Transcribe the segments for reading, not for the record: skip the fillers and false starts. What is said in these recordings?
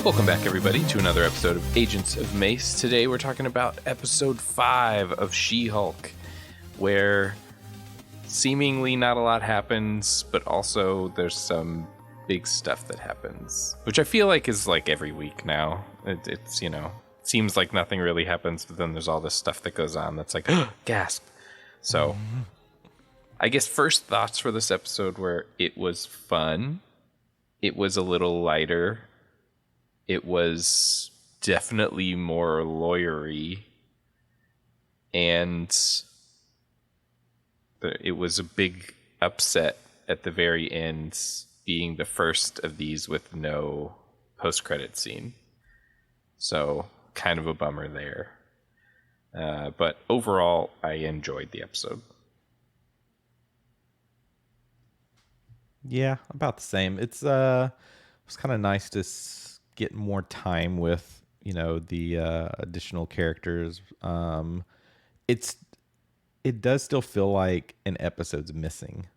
Welcome back, everybody, to another episode of Agents of MACE. Today we're talking about episode 5 of She-Hulk, where seemingly not a lot happens, but also there's some big stuff that happens, which I feel like is like every week now. It's seems like nothing really happens, but then there's all this stuff that goes on that's like, gasp. So, I guess first thoughts for this episode were it was fun. It was a little lighter. It was definitely more lawyery, and it was a big upset at the very end, being the first of these with no post-credit scene. So, kind of a bummer there. But overall, I enjoyed the episode. Yeah, about the same. It was kind of nice to get more time with, the additional characters. It does still feel like an episode's missing.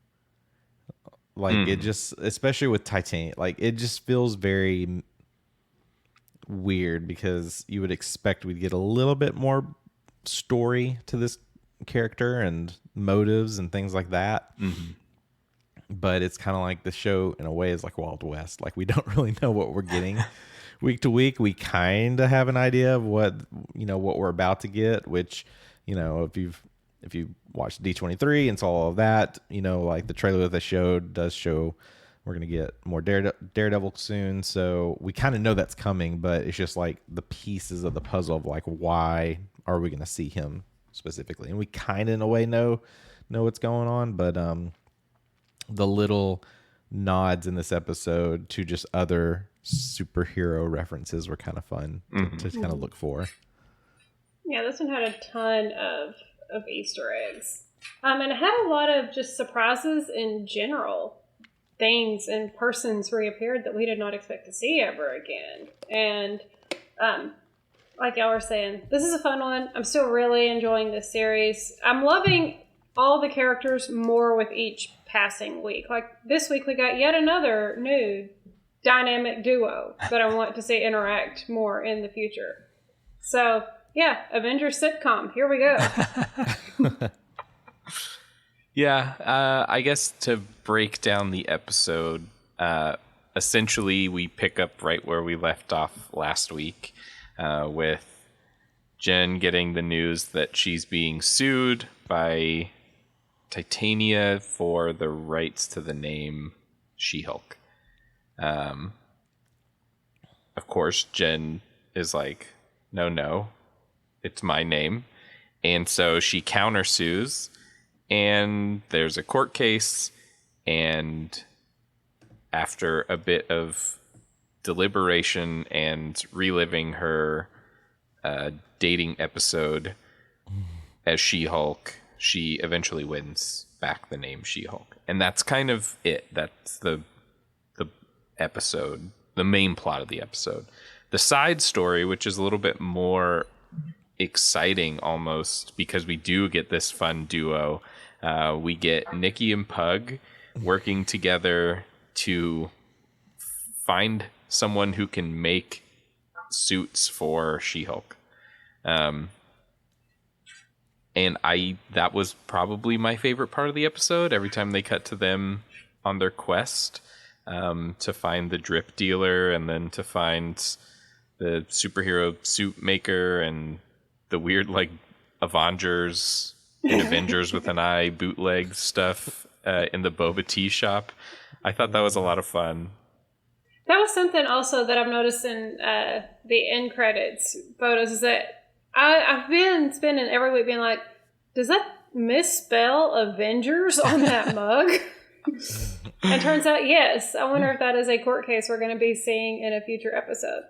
Like it just, especially with Titania, like it just feels very weird because you would expect we'd get a little bit more story to this character and motives and things like that. Mm-hmm. But it's kind of like the show in a way is like Wild West. Like we don't really know what we're getting week to week. We kind of have an idea of what we're about to get, which, if you watched D23 and saw all of that, like the trailer that they showed does show we're going to get more Daredevil soon. So we kind of know that's coming, but it's just like the pieces of the puzzle of like, why are we going to see him specifically? And we kind of in a way know what's going on, but, the little nods in this episode to just other superhero references were kind of fun to kind of look for. Yeah, this one had a ton of Easter eggs. And it had a lot of just surprises in general. Things and persons reappeared that we did not expect to see ever again. And like y'all were saying, this is a fun one. I'm still really enjoying this series. I'm loving all the characters more with each passing week. Like this week we got yet another new dynamic duo that I want to see interact more in the future. So yeah, Avengers sitcom, here we go. Yeah, I guess to break down the episode, essentially we pick up right where we left off last week, with Jen getting the news that she's being sued by Titania for the rights to the name She-Hulk. Of course, Jen is like, no, it's my name. And so she countersues, and there's a court case, and after a bit of deliberation and reliving her dating episode as She-Hulk, she eventually wins back the name She-Hulk. And that's kind of it. That's the episode, the main plot of the episode. The side story, which is a little bit more exciting almost, because we do get this fun duo. We get Nikki and Pug working together to find someone who can make suits for She-Hulk. And that was probably my favorite part of the episode. Every time they cut to them on their quest to find the drip dealer, and then to find the superhero suit maker, and the weird like Avengers with an eye bootleg stuff in the boba tea shop. I thought that was a lot of fun. That was something also that I've noticed in the end credits photos, is that I've been spending every week being like, does that misspell Avengers on that mug? And turns out, yes. I wonder if that is a court case we're going to be seeing in a future episode.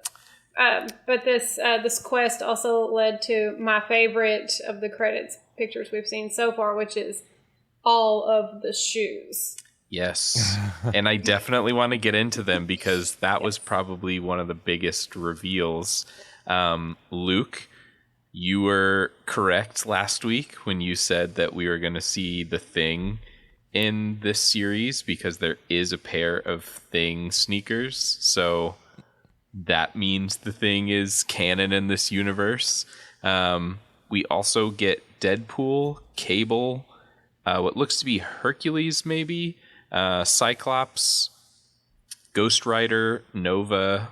But this quest also led to my favorite of the credits pictures we've seen so far, which is all of the shoes. Yes. And I definitely want to get into them, because that was probably one of the biggest reveals. Luke, you were correct last week when you said that we were going to see the Thing in this series, because there is a pair of Thing sneakers. So that means the Thing is canon in this universe. We also get Deadpool, Cable, what looks to be Hercules, maybe, Cyclops, Ghost Rider, Nova,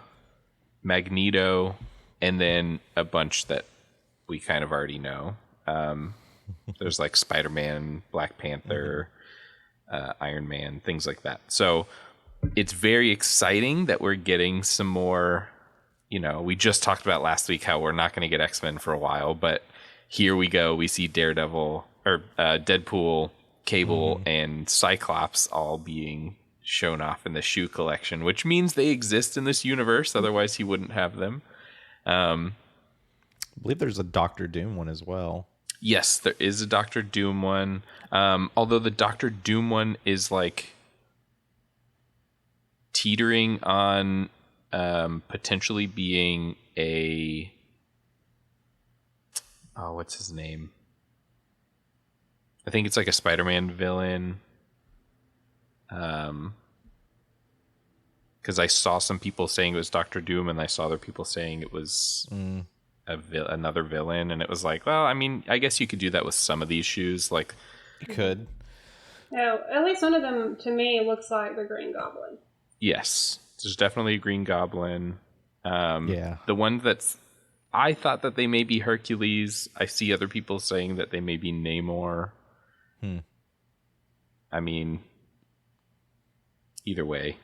Magneto, and then a bunch that we kind of already know. There's like Spider-Man, Black Panther, Iron Man, things like that. So it's very exciting that we're getting some more. We just talked about last week how we're not going to get X-Men for a while, but here we go. We see Daredevil or Deadpool, Cable, and Cyclops all being shown off in the shoe collection, which means they exist in this universe. Otherwise, he wouldn't have them. I believe there's a Doctor Doom one as well. Yes, there is a Doctor Doom one. Although the Doctor Doom one is like teetering on potentially being a what's his name? I think it's like a Spider-Man villain. Because I saw some people saying it was Doctor Doom, and I saw other people saying it was another villain, and it was like, well, I mean, I guess you could do that with some of these shoes. Like, you could. No, at least one of them to me looks like the Green Goblin. Yes, there's definitely a Green Goblin. Yeah, the one that's I thought that they may be Hercules. I see other people saying that they may be Namor. I mean, either way,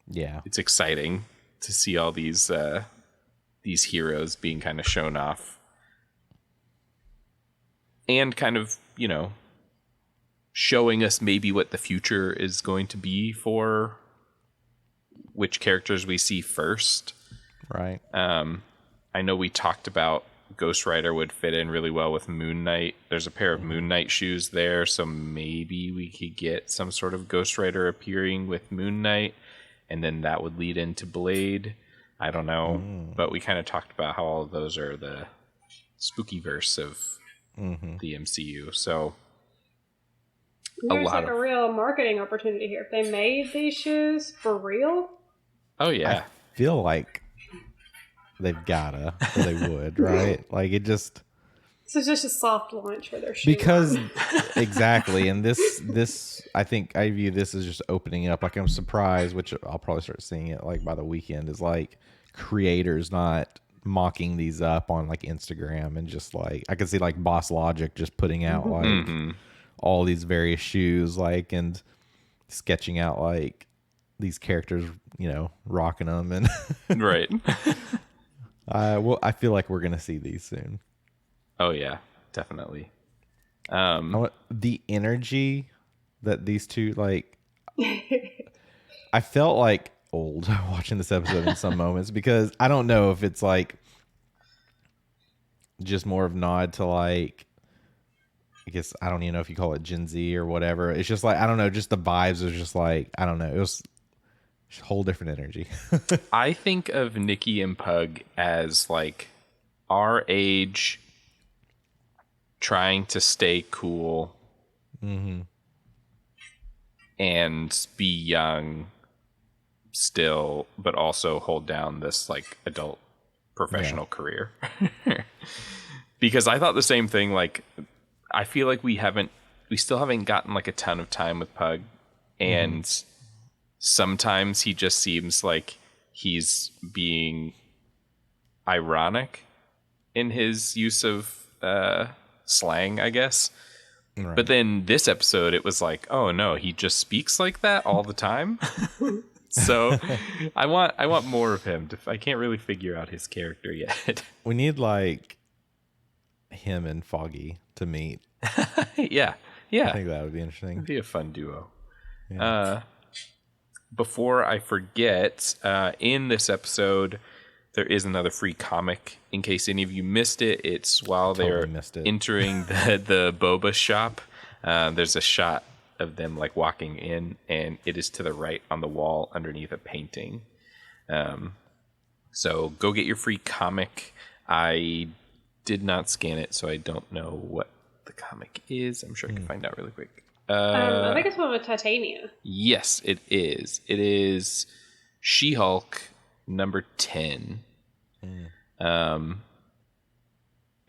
yeah, it's exciting to see all these heroes being kind of shown off, and kind of showing us maybe what the future is going to be for which characters we see first. Right. I know we talked about Ghost Rider would fit in really well with Moon Knight. There's a pair of Moon Knight shoes there, so maybe we could get some sort of Ghost Rider appearing with Moon Knight, and then that would lead into Blade. I don't know, but we kind of talked about how all of those are the spooky verse of the MCU. So there's like a real marketing opportunity here. If they made these shoes for real. Oh yeah, I feel like they've gotta, or they would, right? Like it just. So it's just a soft launch for their shoe. Because exactly, and this I think I view this as just opening up. Like I'm surprised, which I'll probably start seeing it like by the weekend, is like creators not mocking these up on like Instagram, and just like I could see like Boss Logic just putting out like all these various shoes, like, and sketching out like these characters, rocking them, and right. Well, I feel like we're gonna see these soon. Oh yeah, definitely. The energy that these two like, I felt like old watching this episode in some moments, because I don't know if it's like just more of nod to like, I guess I don't even know if you call it Gen Z or whatever. It's just like, I don't know, just the vibes was just like, I don't know, it was a whole different energy. I think of Nikki and Pug as like our age, trying to stay cool and be young still, but also hold down this like adult professional career. Because I thought the same thing. Like, I feel like we still haven't gotten like a ton of time with Pug, and sometimes he just seems like he's being ironic in his use of slang, I guess. Right. But then this episode, it was like, oh no, he just speaks like that all the time. So I want more of him. I can't really figure out his character yet. We need like him and Foggy to meet. Yeah. I think that would be interesting. It'd be a fun duo. Yeah. Before I forget, in this episode, there is another free comic. In case any of you missed it, it's while they're entering the boba shop. There's a shot of them like walking in, and it is to the right on the wall underneath a painting. So go get your free comic. I did not scan it, so I don't know what the comic is. I'm sure I can find out really quick. I think it's one with Titania. Yes, it is. It is She-Hulk number 10.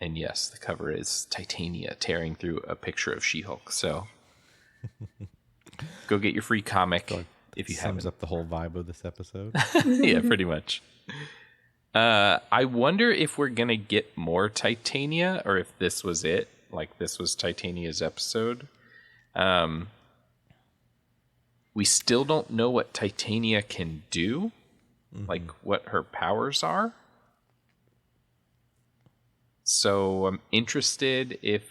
And yes, the cover is Titania tearing through a picture of She-Hulk. So go get your free comic if you haven't. Sums up the whole vibe of this episode. Yeah, pretty much. I wonder if we're going to get more Titania or if this was it. Like this was Titania's episode. We still don't know what Titania can do. Like what her powers are. So I'm interested if,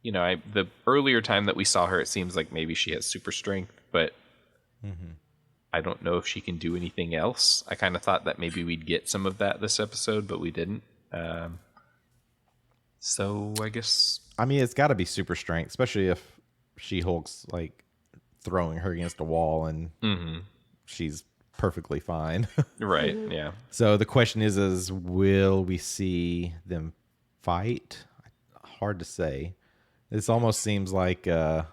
the earlier time that we saw her, it seems like maybe she has super strength, but I don't know if she can do anything else. I kind of thought that maybe we'd get some of that this episode, but we didn't. So I guess... I mean, it's got to be super strength, especially if She-Hulk's like throwing her against a wall and she's perfectly fine. Right, yeah. So the question is will we see them fight? Hard to say. This almost seems like it's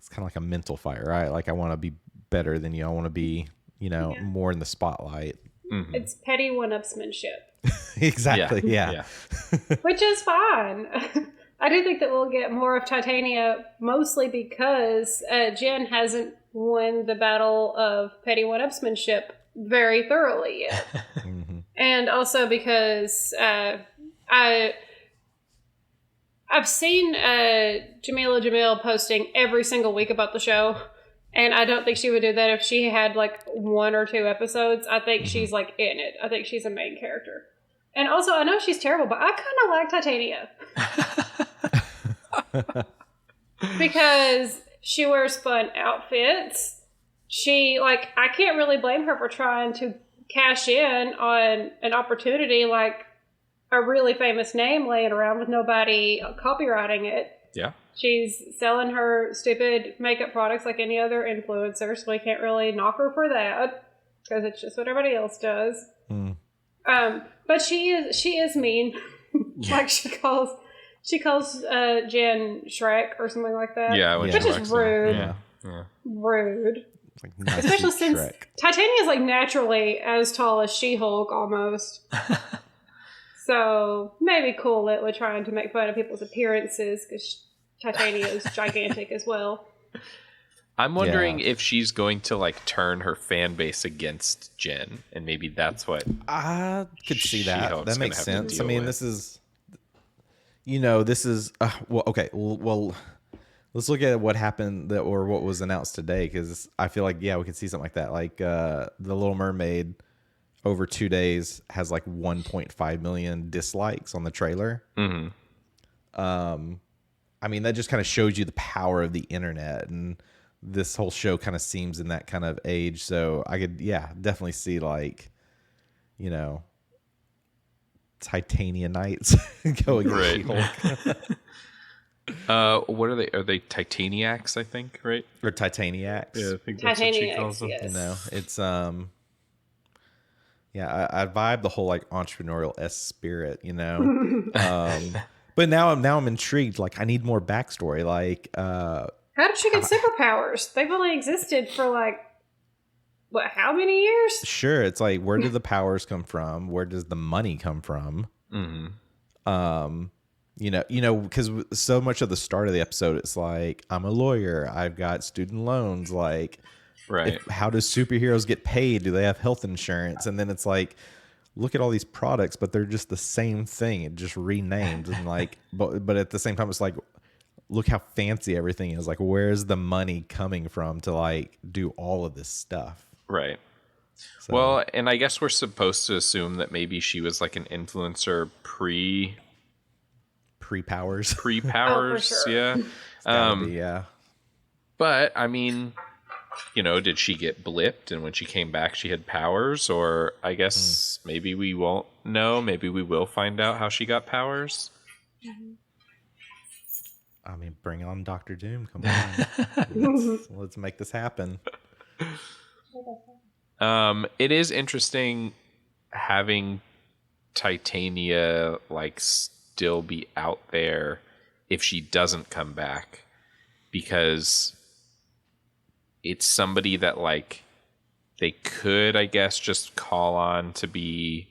kind of like a mental fight, right? Like I want to be better than you. I want to be, more in the spotlight. It's petty one-upsmanship. Exactly. Yeah. Which is fine. I do think that we'll get more of Titania, mostly because Jen hasn't won the battle of petty one-upsmanship very thoroughly yet. And also because I've seen Jamila Jamil posting every single week about the show, and I don't think she would do that if she had like 1 or 2 episodes. I think she's like in it. I think she's a main character. And also, I know she's terrible, but I kind of like Titania. Because she wears fun outfits. I can't really blame her for trying to cash in on an opportunity like a really famous name laying around with nobody copywriting it. Yeah. She's selling her stupid makeup products like any other influencer, so we can't really knock her for that because it's just what everybody else does. But she is mean. Like she calls Jen Shrek or something like that. Yeah, which is rude. Yeah. Rude. Like nice especially since Shrek. Titania is like naturally as tall as She-Hulk almost. So maybe cool it with trying to make fun of people's appearances because Titania is gigantic as well. I'm wondering if she's going to like turn her fan base against Jen, and maybe that's what I could see that. She-Hulk's That makes gonna have to sense. deal I mean, with. this is well, okay. Well, let's look at what happened or what was announced today, because I feel like we could see something like that. Like the Little Mermaid over 2 days has like 1.5 million dislikes on the trailer. I mean, that just kind of shows you the power of the internet, and this whole show kind of seems in that kind of age. So I could, definitely see like, Titania Knights go against She-Hulk. What are they? Are they Titaniacs, I think, right? Or Titaniacs. Yeah, I think that's what she calls them. Yes. It's I vibe the whole like entrepreneurial spirit, but now I'm intrigued. Like I need more backstory. Like how did she get superpowers? They've only existed for like how many years? Sure, it's like where do the powers come from? Where does the money come from? Because so much of the start of the episode, it's like I'm a lawyer. I've got student loans. Like, right? How does superheroes get paid? Do they have health insurance? And then it's like, look at all these products, but they're just the same thing. It just renamed and like, but at the same time, it's like, look how fancy everything is. Like, where's the money coming from to like do all of this stuff? Right. So, well, and I guess we're supposed to assume that maybe she was like an influencer pre-powers. Pre-powers, sure. yeah. Yeah. But I mean, did she get blipped and when she came back she had powers? Or I guess maybe we won't know. Maybe we will find out how she got powers. I mean, bring on Dr. Doom. Come on. let's make this happen. It is interesting having Titania like still be out there if she doesn't come back, because it's somebody that like they could, I guess, just call on to be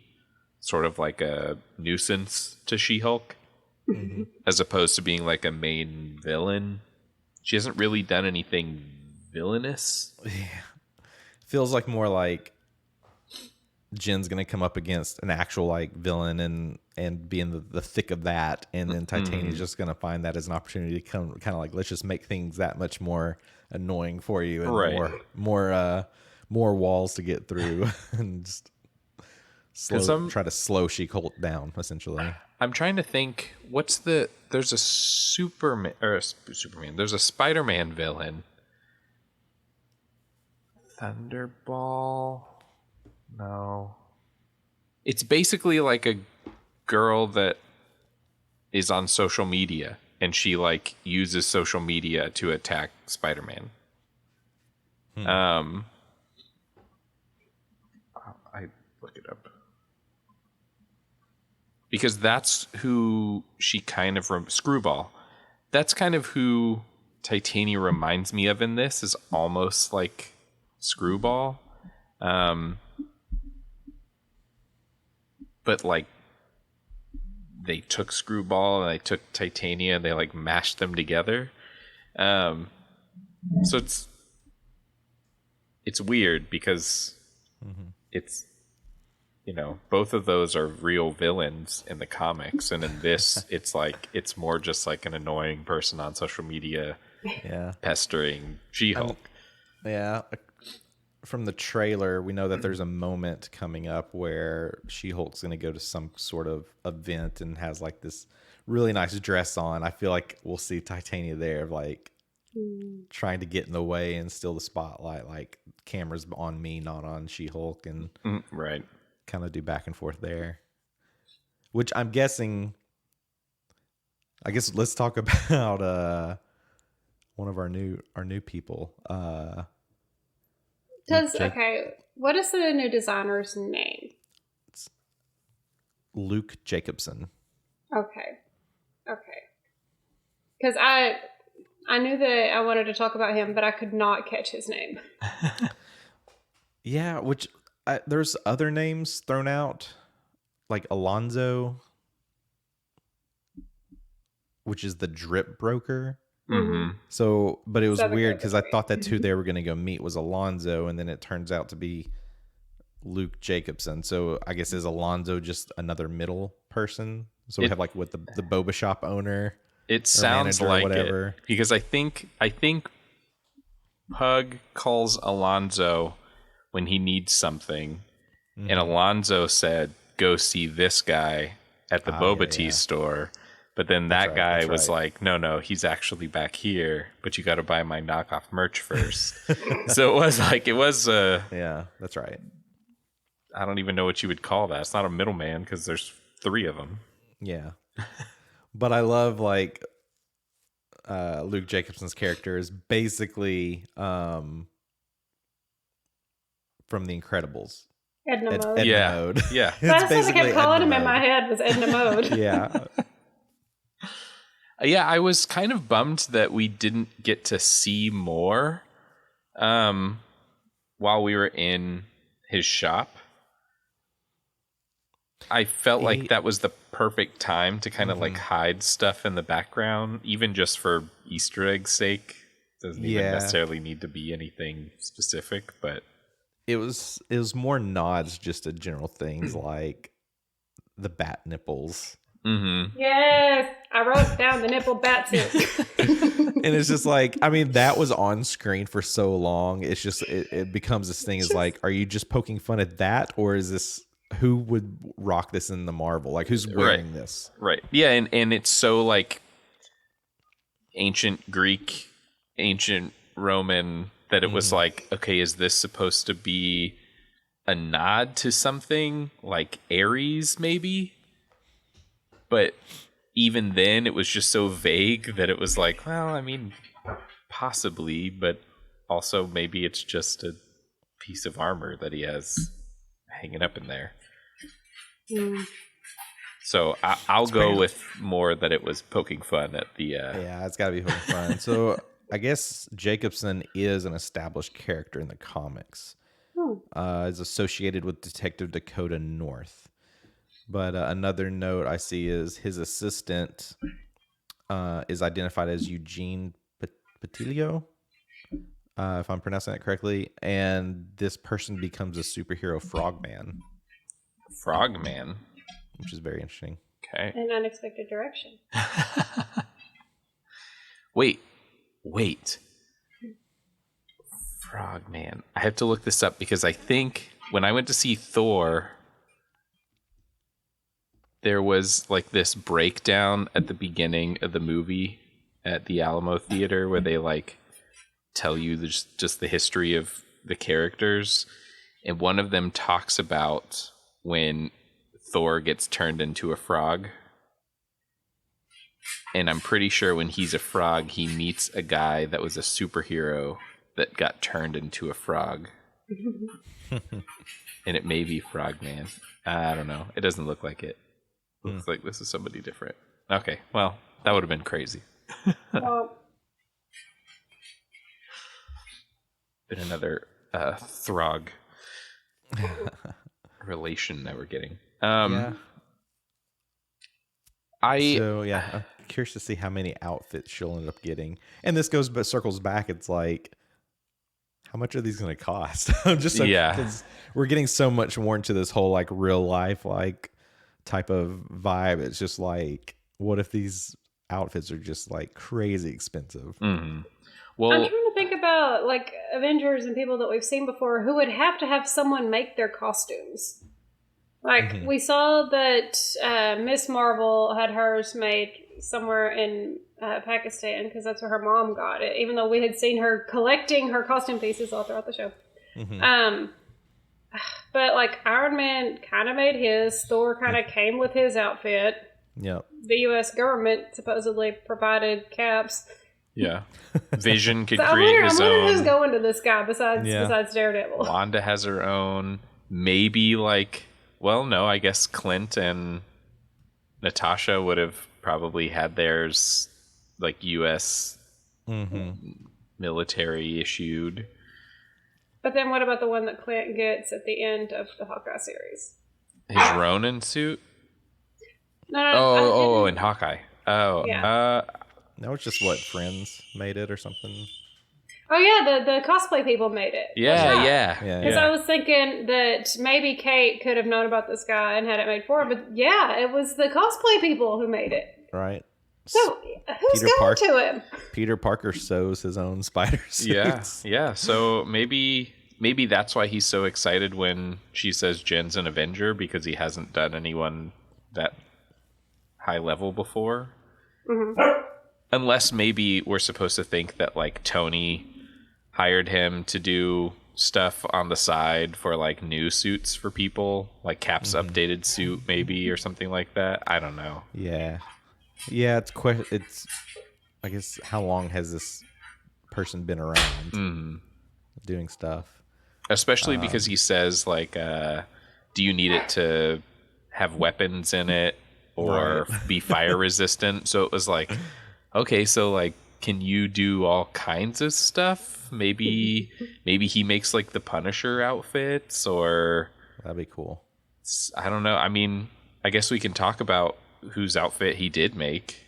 sort of like a nuisance to She-Hulk, as opposed to being like a main villain. She hasn't really done anything villainous. Yeah. Feels like more like Jen's gonna come up against an actual like villain and be in the thick of that, and then Titania's just gonna find that as an opportunity to come kind of like, let's just make things that much more annoying for you, and Right. more walls to get through, and just try to slow She-Hulk down essentially. I'm trying to think, there's a Superman there's a Spider-Man villain. Thunderball? No. It's basically like a girl that is on social media, and she like uses social media to attack Spider-Man. I look it up. Because that's who she kind of Screwball. That's kind of who Titania reminds me of in this, is almost like Screwball. But like they took Screwball and they took Titania and they like mashed them together. So it's weird because it's, you know, both of those are real villains in the comics, and in this it's like it's more just like an annoying person on social media pestering She-Hulk. Yeah. From the trailer, we know that there's a moment coming up where She-Hulk's going to go to some sort of event and has like this really nice dress on. I feel like we'll see Titania there, like trying to get in the way and steal the spotlight, like cameras on me, not on She-Hulk, and right, kind of do back and forth there. Which I'm guessing, I guess let's talk about one of our new people. What is the new designer's name? It's Luke Jacobson. Okay. Because I knew that I wanted to talk about him, but I could not catch his name. Yeah, which there's other names thrown out, like Alonzo, which is the drip broker. So, but it was weird because I thought that's who they were going to go meet was Alonzo, and then it turns out to be Luke Jacobson. So I guess is Alonzo just another middle person? So we have like with the boba shop owner. It sounds like whatever. It, because I think Pug calls Alonzo when he needs something, and Alonzo said, "Go see this guy at the boba tea store." But then that guy was like, no, he's actually back here, but you got to buy my knockoff merch first. So it was yeah, that's right. I don't even know what you would call that. It's not a middleman because there's 3 of them. Yeah. But I love like Luke Jacobson's character is basically from The Incredibles. Edna Mode. Edna Mode. Yeah. That's what I kept calling him in my head was Edna Mode. Yeah. Yeah, I was kind of bummed that we didn't get to see more while we were in his shop. I felt like that was the perfect time to kind of like hide stuff in the background, even just for Easter egg's sake. Doesn't even necessarily need to be anything specific, but it was more nods just to general things like the bat nipples. Yes, I wrote down the nipple bat tip. And it's just like, I mean, that was on screen for so long. It's just it becomes this thing is like, are you just poking fun at that, or is this who would rock this in the Marvel? Like, who's wearing this? Right. Yeah, and it's so like ancient Greek, ancient Roman that it was like, okay, is this supposed to be a nod to something like Ares maybe? But even then, it was just so vague that it was like, well, I mean, possibly, but also maybe it's just a piece of armor that he has hanging up in there. So I'll go with more that it was poking fun at the... Yeah, it's got to be poking fun. So I guess Jacobson is an established character in the comics. is associated with Detective Dakota North. But another note I see is his assistant is identified as Eugene Patilio, if I'm pronouncing that correctly. And this person becomes a superhero Frogman. Frogman? Which is very interesting. Okay. An unexpected direction. Wait. Frogman. I have to look this up because I think when I went to see Thor, there was like this breakdown at the beginning of the movie at the Alamo Theater where they like tell you just the history of the characters. And one of them talks about when Thor gets turned into a frog. And I'm pretty sure when he's a frog, he meets a guy that was a superhero that got turned into a frog. And it may be Frogman. I don't know. It doesn't look like it. Looks like this is somebody different. Okay, well, that would have been crazy. Been another Throg relation that we're getting. I'm curious to see how many outfits she'll end up getting. And this circles back. It's like, how much are these going to cost? Because we're getting so much more into this whole like real life like type of vibe. It's just like, what if these outfits are just like crazy expensive? Mm-hmm. Well, I'm trying to think about like Avengers and people that we've seen before who would have to have someone make their costumes. Like we saw that Miss Marvel had hers made somewhere in Pakistan because that's where her mom got it, even though we had seen her collecting her costume pieces all throughout the show. But like Iron Man kind of made his, Thor kind of came with his outfit. Yep. The U.S. government supposedly provided caps. Yeah. Vision could So create his I wonder own. who's going to this guy besides Daredevil. Wanda has her own. Maybe like, well, no, I guess Clint and Natasha would have probably had theirs like U.S. military issued. But then what about the one that Clint gets at the end of the Hawkeye series? His Ronin suit? No. In Hawkeye. Oh, Yeah. No, it's just what, Friends made it or something? Oh, yeah, the cosplay people made it. Yeah. Because I was thinking that maybe Kate could have known about this guy and had it made for her, but yeah, it was the cosplay people who made it. Right. So, who's going to him? Peter Parker sews his own spider suits. Yeah. So maybe that's why he's so excited when she says Jen's an Avenger, because he hasn't done anyone that high level before. Unless maybe we're supposed to think that like Tony hired him to do stuff on the side for like new suits for people, like Cap's updated suit maybe or something like that. I don't know. Yeah, it's I guess, how long has this person been around doing stuff? Especially because he says like, do you need it to have weapons in it or be fire resistant? So it was like, okay, so like, can you do all kinds of stuff? Maybe he makes like the Punisher outfits, or that'd be cool. I don't know. I mean, I guess we can talk about whose outfit he did make.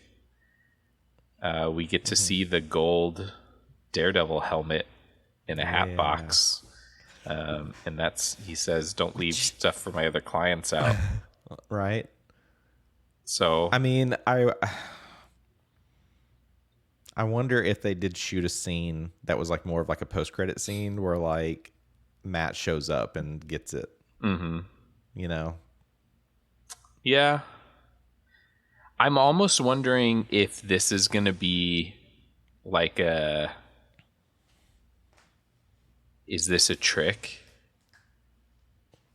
We get to see the gold Daredevil helmet in a hat box. And he says, don't leave stuff for my other clients out. Right. So, I mean, I wonder if they did shoot a scene that was like more of like a post-credit scene where like Matt shows up and gets it. You know? Yeah. I'm almost wondering if this is going to be like is this a trick?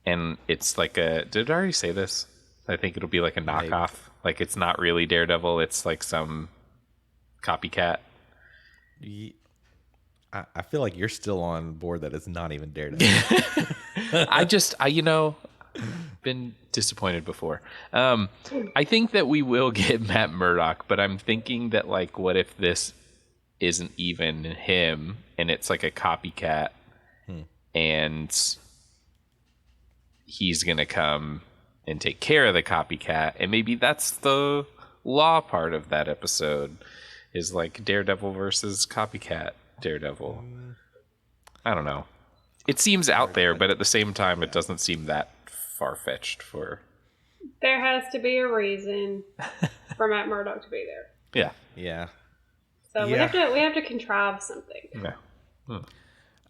And it's like did I already say this? I think it'll be like a knockoff. Like it's not really Daredevil. It's like some copycat. I feel like you're still on board that it's not even Daredevil. I been disappointed before. I think that we will get Matt Murdock, but I'm thinking that like, what if this isn't even him and it's like a copycat, and he's going to come and take care of the copycat. And maybe that's the law part of that episode, is like Daredevil versus copycat Daredevil. I don't know. It seems out there, but at the same time, it doesn't seem that far-fetched for... There has to be a reason for Matt Murdock to be there. Yeah. Yeah. So we have to contrive something. Yeah.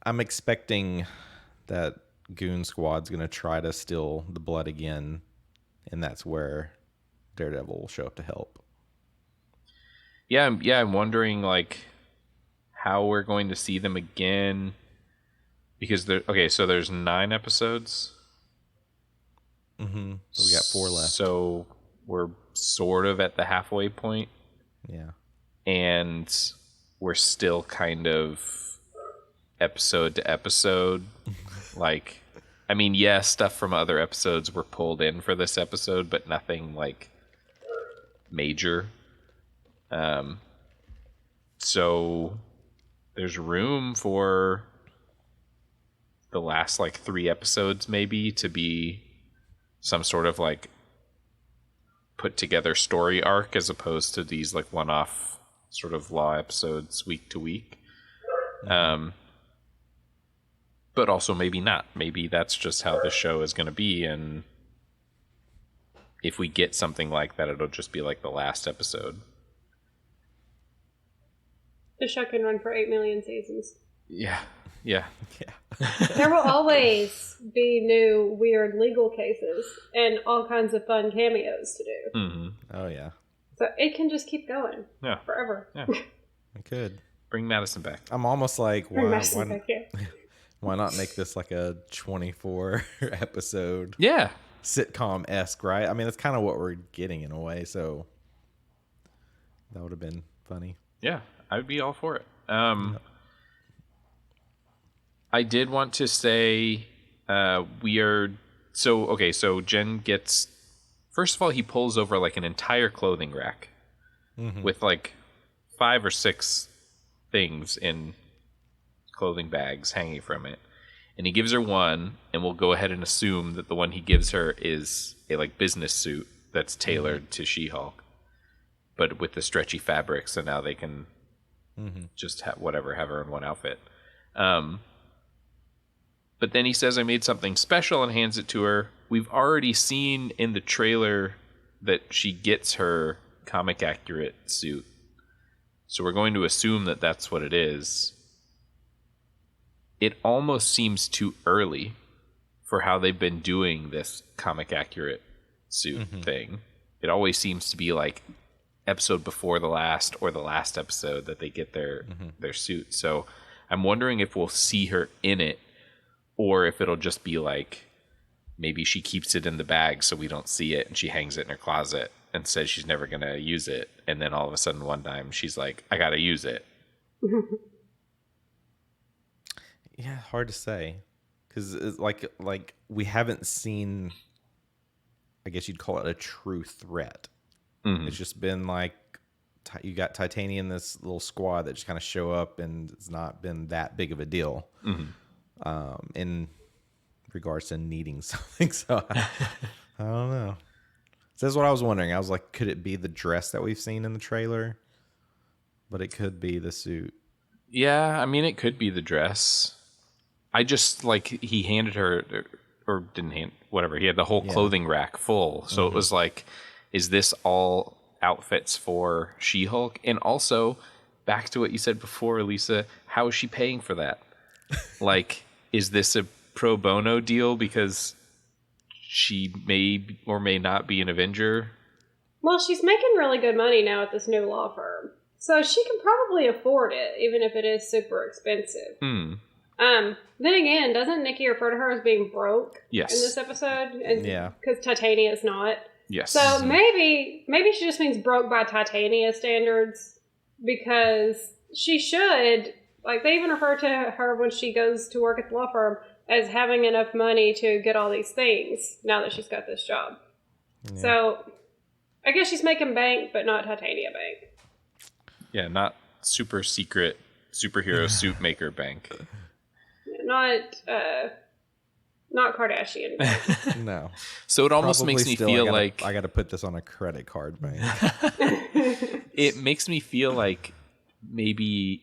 I'm expecting that Goon Squad's going to try to steal the blood again, and that's where Daredevil will show up to help. Yeah, I'm wondering, like, how we're going to see them again. Because so there's 9 episodes. Mm-hmm. So we got 4 left. So we're sort of at the halfway point. Yeah. And we're still kind of episode to episode. Like, I mean, yeah, stuff from other episodes were pulled in for this episode, but nothing, like, major. So there's room for the last, like, 3 episodes maybe to be some sort of, like, put together story arc, as opposed to these, like, one-off sort of law episodes week to week. But also maybe not. Maybe that's just how the show is going to be, and if we get something like that, it'll just be like the last episode. The show can run for 8 million seasons. Yeah. There will always be new weird legal cases and all kinds of fun cameos to do. Mm-hmm. Oh, yeah. So it can just keep going forever. Yeah. It could. Bring Madison back. I'm almost like, why not make this like a 24 episode sitcom-esque, right? I mean, that's kind of what we're getting in a way, so that would have been funny. Yeah, I would be all for it. I did want to say so Jen gets, first of all, he pulls over like an entire clothing rack with like 5 or 6 things in clothing bags hanging from it, and he gives her one, and we'll go ahead and assume that the one he gives her is a like business suit that's tailored to She-Hulk, but with the stretchy fabric, so now they can just have her in one outfit. But then he says, I made something special, and hands it to her. We've already seen in the trailer that she gets her comic accurate suit, so we're going to assume that that's what it is. It almost seems too early for how they've been doing this comic accurate suit thing. It always seems to be like episode before the last or the last episode that they get their suit. So I'm wondering if we'll see her in it, or if it'll just be like maybe she keeps it in the bag so we don't see it, and she hangs it in her closet and says she's never going to use it. And then all of a sudden one time she's like, I got to use it. Yeah, hard to say, because it's like we haven't seen, I guess you'd call it a true threat. It's just been like you got Titania and this little squad that just kind of show up, and it's not been that big of a deal in regards to needing something. So I don't know. So that's what I was wondering. I was like, could it be the dress that we've seen in the trailer? But it could be the suit. Yeah, I mean, it could be the dress. I just, like, he handed her, or didn't hand, whatever. He had the whole clothing rack full. So it was like, is this all outfits for She-Hulk? And also, back to what you said before, Lisa, how is she paying for that? Like, is this a pro bono deal because she may or may not be an Avenger? Well, she's making really good money now at this new law firm. So she can probably afford it, even if it is super expensive. Then again, doesn't Nikki refer to her as being broke in this episode? And, because Titania is not. Yes. So maybe she just means broke by Titania standards, because she should, like, they even refer to her when she goes to work at the law firm as having enough money to get all these things now that she's got this job. Yeah. So I guess she's making bank, but not Titania bank. Yeah, not super secret superhero suit maker bank. Not Kardashian. No. So it almost makes me feel like I got to put this on a credit card, man. It makes me feel like maybe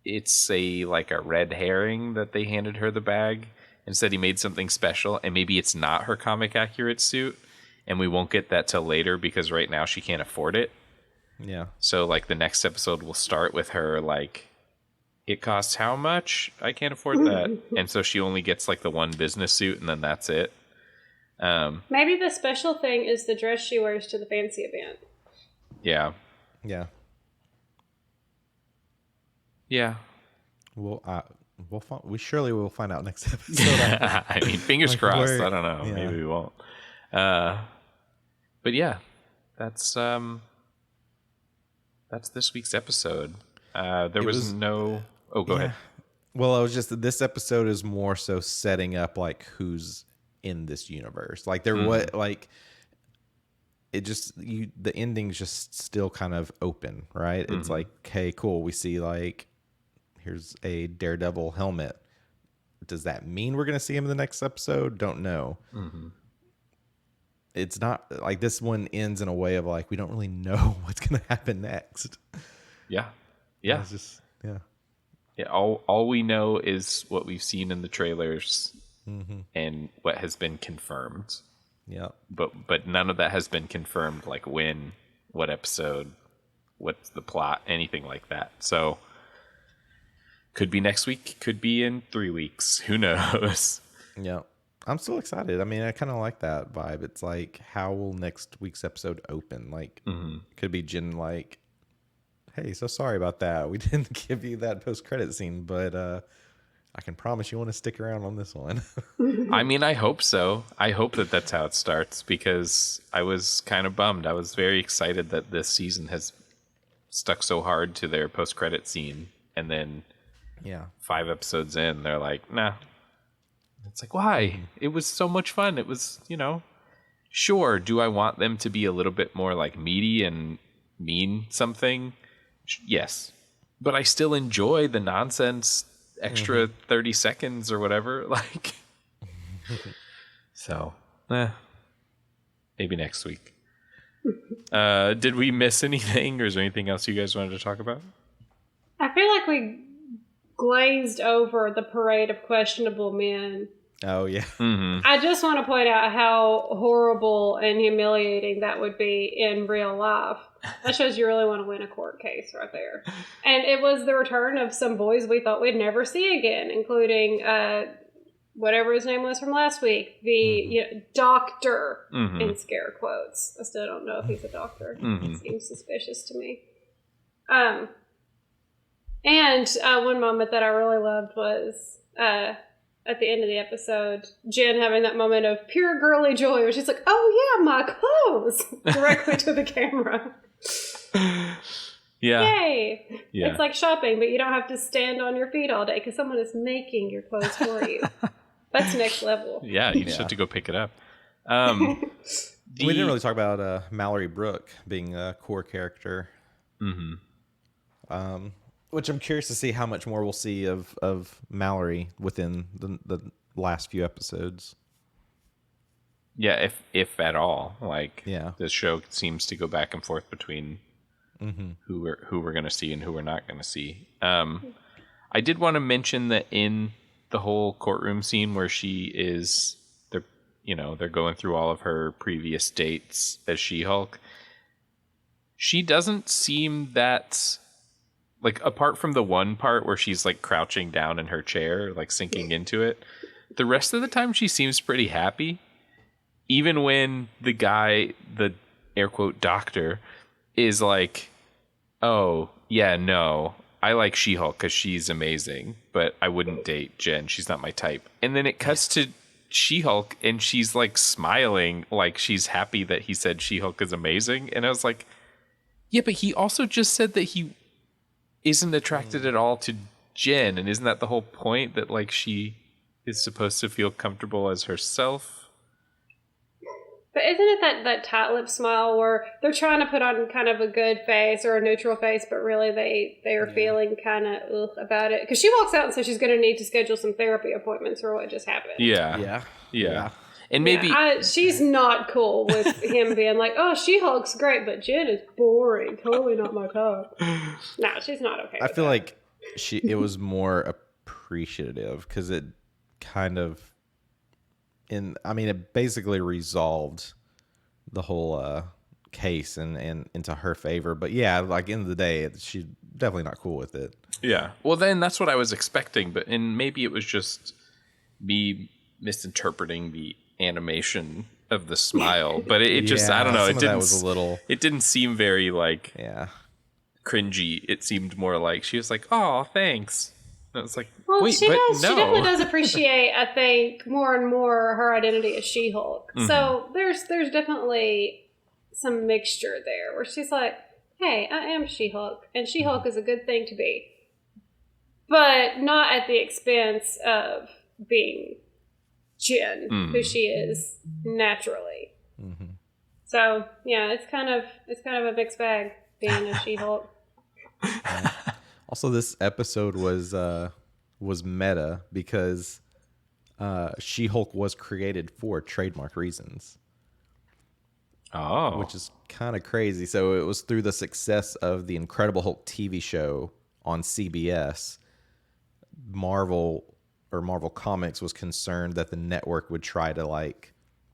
it's a red herring that they handed her the bag and said he made something special, and maybe it's not her comic accurate suit, and we won't get that till later because right now she can't afford it. Yeah. So the next episode will start with her it costs how much? I can't afford that. And so she only gets the one business suit, and then that's it. Maybe the special thing is the dress she wears to the fancy event. Yeah. Yeah. Yeah. We surely will find out next episode. I mean, fingers crossed. I don't know. Yeah. Maybe we won't. But yeah, that's this week's episode. There was no. Oh, go ahead. Well, I was just this episode is more so setting up who's in this universe. The ending's just still kind of open, right? It's okay, cool. We see here's a Daredevil helmet. Does that mean we're gonna see him in the next episode? Don't know. Mm-hmm. It's not this one ends in a way of we don't really know what's gonna happen next. Yeah. Yeah. It's just Yeah, all we know is what we've seen in the trailers and what has been confirmed. Yeah. But none of that has been confirmed, when, what episode, what's the plot, anything like that. So could be next week, could be in 3 weeks. Who knows? Yeah. I'm still excited. I mean, I kind of like that vibe. It's how will next week's episode open? Could be Jen hey, so sorry about that. We didn't give you that post-credit scene, but I can promise you want to stick around on this one. I mean, I hope so. I hope that that's how it starts because I was kind of bummed. I was very excited that this season has stuck so hard to their post-credit scene, and then 5 episodes in, they're nah. It's why? It was so much fun. It was, sure, do I want them to be a little bit more meaty and mean something? Yes, but I still enjoy the nonsense extra 30 seconds or whatever. So, maybe next week. Did we miss anything, or is there anything else you guys wanted to talk about? I feel like we glazed over the parade of questionable men. Oh, yeah. Mm-hmm. I just want to point out how horrible and humiliating that would be in real life. That shows you really want to win a court case right there. And it was the return of some boys we thought we'd never see again, including whatever his name was from last week, the doctor, in scare quotes. I still don't know if he's a doctor. It seems suspicious to me. And one moment that I really loved was at the end of the episode, Jen having that moment of pure girly joy where she's oh yeah, my clothes, directly to the camera. Yeah. Yay. Yeah. It's like shopping, but you don't have to stand on your feet all day because someone is making your clothes for you. That's next level. Yeah, you just have to go pick it up. We didn't really talk about Mallory Brooke being a core character. Which I'm curious to see how much more we'll see of Mallory within the last few episodes. Yeah, if at all. The show seems to go back and forth between who we're going to see and who we're not going to see. I did want to mention that in the whole courtroom scene where they're going through all of her previous dates as She-Hulk, she doesn't seem that... apart from the one part where she's crouching down in her chair, sinking into it, the rest of the time she seems pretty happy. Even when the guy, the air quote doctor, is oh, yeah, no, I like She-Hulk because she's amazing, but I wouldn't date Jen. She's not my type. And then it cuts to She-Hulk and she's smiling she's happy that he said She-Hulk is amazing. And I was yeah, but he also just said that he isn't attracted at all to Jen, and isn't that the whole point, that she is supposed to feel comfortable as herself? But isn't it that tight lip smile where they're trying to put on kind of a good face or a neutral face, but really they are feeling kind of about it? Because she walks out and says she's going to need to schedule some therapy appointments for what just happened. Yeah. And maybe she's not cool with him being like, "Oh, She-Hulk's great, but Jen is boring. Totally not my type." No, she's not okay. I feel like it was more appreciative because it kind of it basically resolved the whole case and into her favor. But yeah, like end of the day, she's definitely not cool with it. Yeah. Well, then that's what I was expecting, and maybe it was just me misinterpreting the animation of the smile, but it just I don't know. That was a little. It didn't seem very cringy. It seemed more like she was like, "Oh, thanks." And I was like, "Wait, she but does. No." She definitely does appreciate, I think, more and more her identity as She-Hulk. Mm-hmm. So there's definitely some mixture there where she's like, "Hey, I am She-Hulk, and She-Hulk is a good thing to be, but not at the expense of being Jen, who she is naturally." Mm-hmm. So yeah, it's kind of a mixed bag being a She-Hulk. Also, this episode was meta because She-Hulk was created for trademark reasons. Oh, which is kind of crazy. So it was through the success of the Incredible Hulk TV show on CBS, Marvel Comics was concerned that the network would try to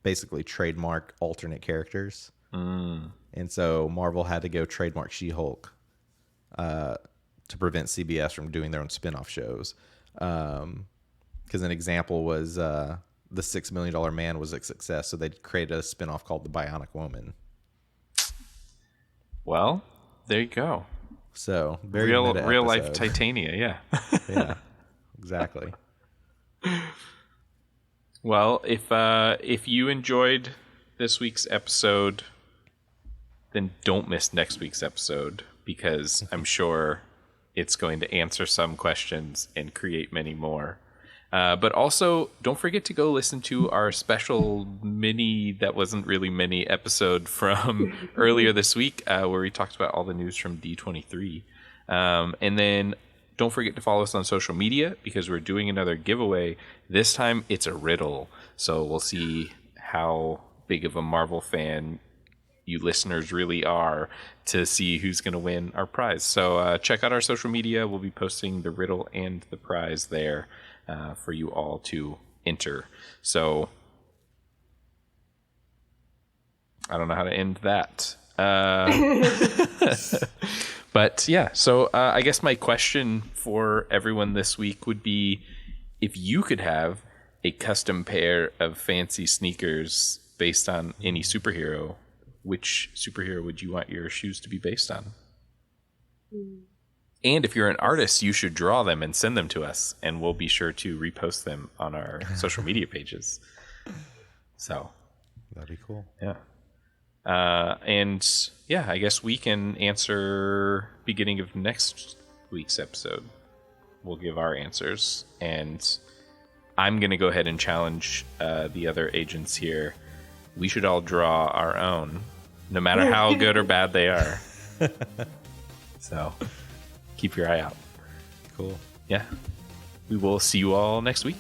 basically trademark alternate characters. And so Marvel had to go trademark She-Hulk to prevent CBS from doing their own spin-off shows. Because an example was the $6 Million Man was a success, so they created a spin-off called The Bionic Woman. Well, there you go. So very real life Titania, yeah. Yeah, exactly. Well, if you enjoyed this week's episode, then don't miss next week's episode, because I'm sure it's going to answer some questions and create many more. But also, don't forget to go listen to our special mini, that wasn't really mini, episode from earlier this week, where we talked about all the news from D23. And then don't forget to follow us on social media, because we're doing another giveaway. This time it's a riddle. So we'll see how big of a Marvel fan you listeners really are to see who's going to win our prize. So check out our social media. We'll be posting the riddle and the prize there for you all to enter. So I don't know how to end that. But yeah, so I guess my question for everyone this week would be, if you could have a custom pair of fancy sneakers based on any superhero, which superhero would you want your shoes to be based on? And if you're an artist, you should draw them and send them to us, and we'll be sure to repost them on our social media pages. So that'd be cool. Yeah. And yeah, I guess we can answer beginning of next week's episode. We'll give our answers, and I'm going to go ahead and challenge the other agents here. We should all draw our own, no matter how good or bad they are. So keep your eye out. Cool. Yeah. We will see you all next week.